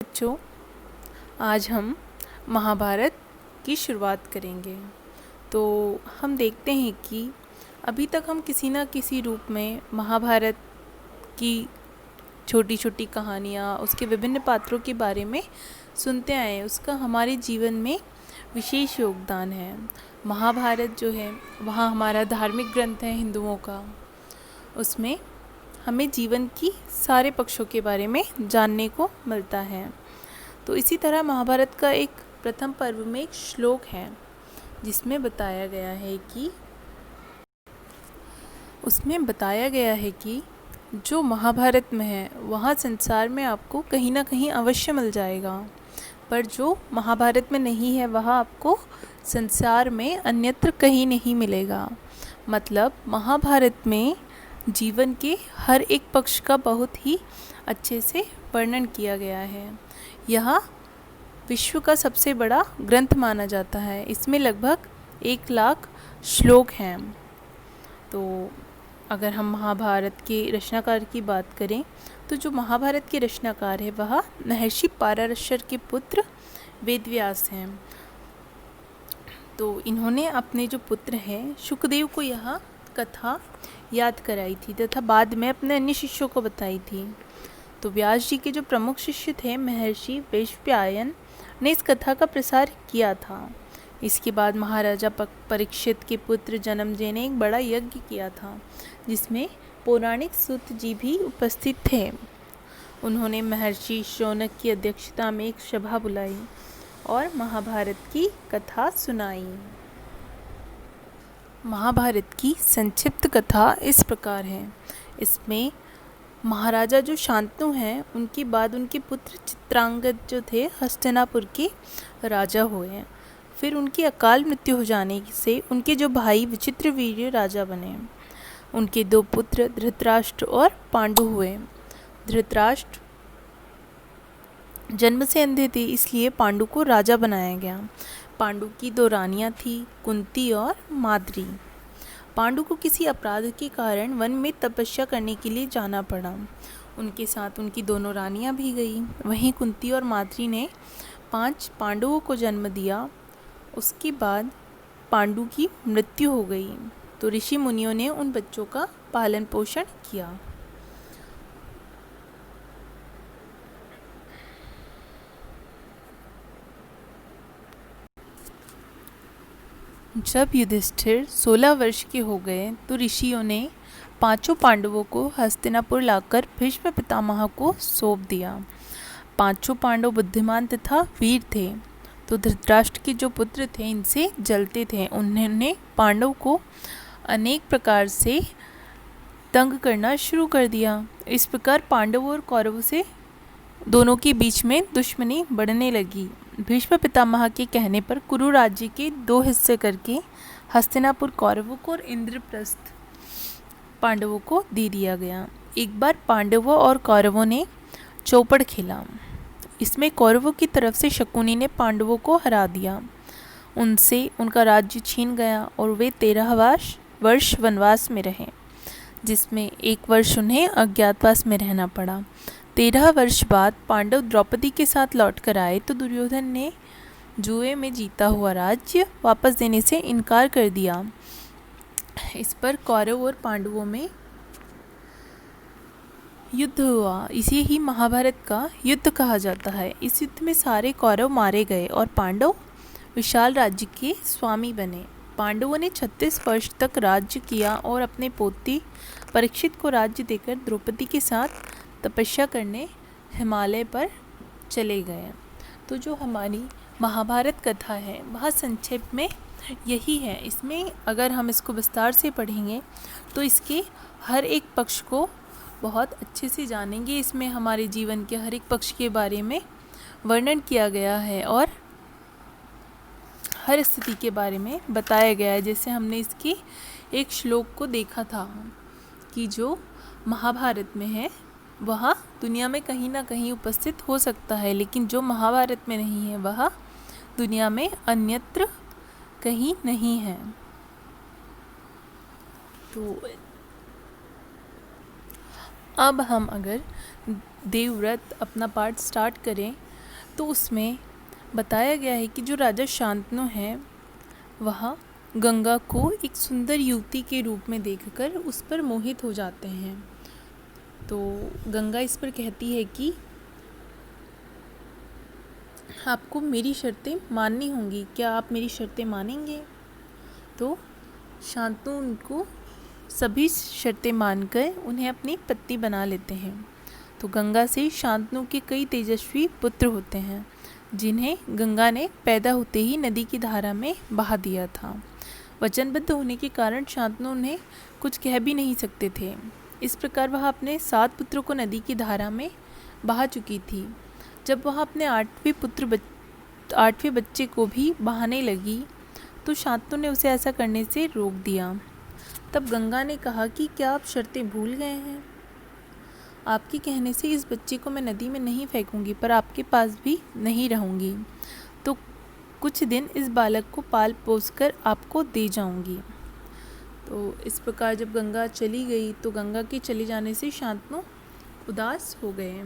बच्चों, आज हम महाभारत की शुरुआत करेंगे। तो हम देखते हैं कि अभी तक हम किसी न किसी रूप में महाभारत की छोटी छोटी कहानियाँ, उसके विभिन्न पात्रों के बारे में सुनते आए हैं। उसका हमारे जीवन में विशेष योगदान है। महाभारत जो है वहाँ हमारा धार्मिक ग्रंथ है हिंदुओं का। उसमें हमें जीवन की सारे पक्षों के बारे में जानने को मिलता है। तो इसी तरह महाभारत का एक प्रथम पर्व में एक श्लोक है जिसमें बताया गया है कि जो महाभारत में है वहाँ संसार में आपको कहीं ना कहीं अवश्य मिल जाएगा, पर जो महाभारत में नहीं है वह आपको संसार में अन्यत्र कहीं नहीं मिलेगा। मतलब महाभारत में जीवन के हर एक पक्ष का बहुत ही अच्छे से वर्णन किया गया है। यह विश्व का सबसे बड़ा ग्रंथ माना जाता है। इसमें लगभग 1,00,000 श्लोक हैं। तो अगर हम महाभारत के रचनाकार की बात करें तो जो महाभारत के रचनाकार है वह महर्षि पाराशर के पुत्र वेदव्यास हैं। तो इन्होंने अपने जो पुत्र हैं शुकदेव को यह कथा याद कराई थी तथा बाद में अपने अन्य शिष्यों को बताई थी। तो व्यास जी के जो प्रमुख शिष्य थे महर्षि वैशंपायन ने इस कथा का प्रसार किया था। इसके बाद महाराजा परीक्षित के पुत्र जन्मेजय ने एक बड़ा यज्ञ किया था जिसमें पौराणिक सूत जी भी उपस्थित थे। उन्होंने महर्षि शौनक की अध्यक्षता में एक सभा बुलाई और महाभारत की कथा सुनाई। महाभारत की संक्षिप्त कथा इस प्रकार है। इसमें महाराजा जो शांतनु हैं उनके बाद उनके पुत्र चित्रांगद जो थे हस्तिनापुर के राजा हुए। फिर उनकी अकाल मृत्यु हो जाने से उनके जो भाई विचित्रवीर्य राजा बने। उनके 2 पुत्र धृतराष्ट्र और पांडु हुए। धृतराष्ट्र जन्म से अंधे थे, इसलिए पांडु को राजा बनाया गया। पांडु की 2 रानियां थी, कुंती और माद्री। पांडु को किसी अपराध के कारण वन में तपस्या करने के लिए जाना पड़ा। उनके साथ उनकी दोनों रानियां भी गई। वहीं कुंती और माद्री ने 5 पांडवों को जन्म दिया। उसके बाद पांडु की मृत्यु हो गई। तो ऋषि मुनियों ने उन बच्चों का पालन पोषण किया। जब युधिष्ठिर 16 वर्ष के हो गए तो ऋषियों ने 5 पांडवों को हस्तिनापुर लाकर भीष्म पितामह को सौंप दिया। 5 पांडव बुद्धिमान तथा वीर थे। तो धृतराष्ट्र के जो पुत्र थे इनसे जलते थे। उन्होंने पांडव को अनेक प्रकार से तंग करना शुरू कर दिया। इस प्रकार पांडवों और कौरवों से दोनों के बीच में दुश्मनी बढ़ने लगी। भीष्म पितामह के कहने पर कुरु राज्य के 2 हिस्से करके हस्तिनापुर कौरवों को और इंद्रप्रस्थ पांडवों को दे दिया गया। एक बार पांडवों और कौरवों ने चौपड़ खेला। इसमें कौरवों की तरफ से शकुनी ने पांडवों को हरा दिया। उनसे उनका राज्य छीन गया और वे 13 वर्ष वनवास में रहे, जिसमें 1 वर्ष उन्हें अज्ञातवास में रहना पड़ा। 13 वर्ष बाद पांडव द्रौपदी के साथ लौटकर आए तो दुर्योधन ने जुए में जीता हुआ राज्य वापस देने से इनकार कर दिया। इस पर कौरव और पांडवों में युद्ध हुआ। इसे ही महाभारत का युद्ध कहा जाता है। इस युद्ध में सारे कौरव मारे गए और पांडव विशाल राज्य के स्वामी बने। पांडवों ने 36 वर्ष तक राज्य किया और अपने पोती परीक्षित को राज्य देकर द्रौपदी के साथ तपस्या करने हिमालय पर चले गए। तो जो हमारी महाभारत कथा है वह संक्षेप में यही है। इसमें अगर हम इसको विस्तार से पढ़ेंगे तो इसके हर एक पक्ष को बहुत अच्छे से जानेंगे। इसमें हमारे जीवन के हर एक पक्ष के बारे में वर्णन किया गया है और हर स्थिति के बारे में बताया गया है। जैसे हमने इसके एक श्लोक को देखा था कि जो महाभारत में है वह दुनिया में कहीं ना कहीं उपस्थित हो सकता है, लेकिन जो महाभारत में नहीं है वह दुनिया में अन्यत्र कहीं नहीं है। तो अब हम अगर देवव्रत अपना पाठ स्टार्ट करें तो उसमें बताया गया है कि जो राजा शांतनु है वह गंगा को एक सुंदर युवती के रूप में देखकर उस पर मोहित हो जाते हैं। तो गंगा इस पर कहती है कि आपको मेरी शर्तें माननी होंगी, क्या आप मेरी शर्तें मानेंगे? तो शांतनु उनको सभी शर्तें मानकर उन्हें अपनी पत्नी बना लेते हैं। तो गंगा से शांतनु के कई तेजस्वी पुत्र होते हैं जिन्हें गंगा ने पैदा होते ही नदी की धारा में बहा दिया था। वचनबद्ध होने के कारण शांतनु उन्हें कुछ कह भी नहीं सकते थे। इस प्रकार वह अपने 7 पुत्रों को नदी की धारा में बहा चुकी थी। जब वह अपने 8वें बच्चे को भी बहाने लगी तो शांतनु ने उसे ऐसा करने से रोक दिया। तब गंगा ने कहा कि क्या आप शर्तें भूल गए हैं? आपके कहने से इस बच्चे को मैं नदी में नहीं फेंकूंगी पर आपके पास भी नहीं रहूंगी, तो कुछ दिन इस बालक को पाल पोस कर आपको दे जाऊंगी। तो इस प्रकार जब गंगा चली गई तो गंगा के चले जाने से शांतनु उदास हो गए।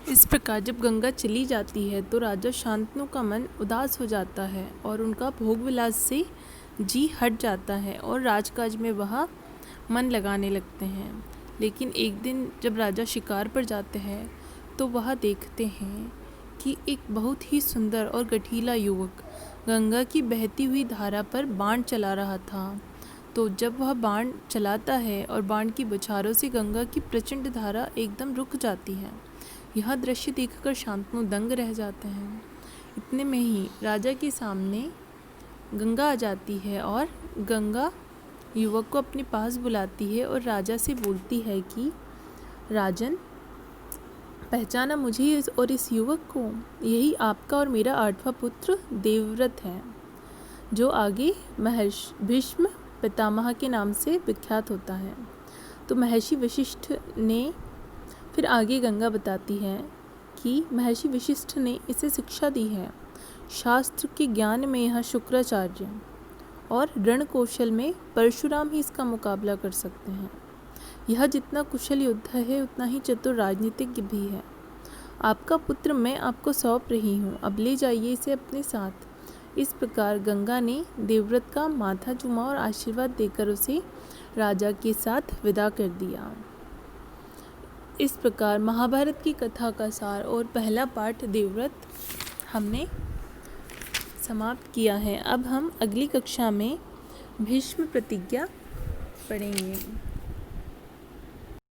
इस प्रकार जब गंगा चली जाती है तो राजा शांतनु का मन उदास हो जाता है और उनका भोग विलास से जी हट जाता है और राजकाज में वह मन लगाने लगते हैं। लेकिन एक दिन जब राजा शिकार पर जाते हैं तो वह देखते हैं कि एक बहुत ही सुंदर और गठीला युवक गंगा की बहती हुई धारा पर बाण चला रहा था। तो जब वह बाण चलाता है और बाण की बौछारों से गंगा की प्रचंड धारा एकदम रुक जाती है। यह दृश्य देखकर शांतनु दंग रह जाते हैं। इतने में ही राजा के सामने गंगा आ जाती है और गंगा युवक को अपने पास बुलाती है और राजा से बोलती है कि राजन, पहचाना मुझे और इस युवक को? यही आपका और मेरा 8वां पुत्र देवव्रत है, जो आगे महर्षि भीष्म पितामह के नाम से विख्यात होता है। तो महर्षि वशिष्ठ ने फिर आगे गंगा बताती है कि महर्षि वशिष्ठ ने इसे शिक्षा दी है। शास्त्र के ज्ञान में यह शुक्राचार्य और रण कौशल में परशुराम ही इसका मुकाबला कर सकते हैं। यह जितना कुशल योद्धा है उतना ही चतुर राजनीतिज्ञ भी है। आपका पुत्र मैं आपको सौंप रही हूँ, अब ले जाइए इसे अपने साथ। इस प्रकार गंगा ने देवव्रत का माथा चूमा और आशीर्वाद देकर उसे राजा के साथ विदा कर दिया। इस प्रकार महाभारत की कथा का सार और पहला पाठ देवव्रत हमने समाप्त किया है। अब हम अगली कक्षा में भीष्म प्रतिज्ञा पढ़ेंगे।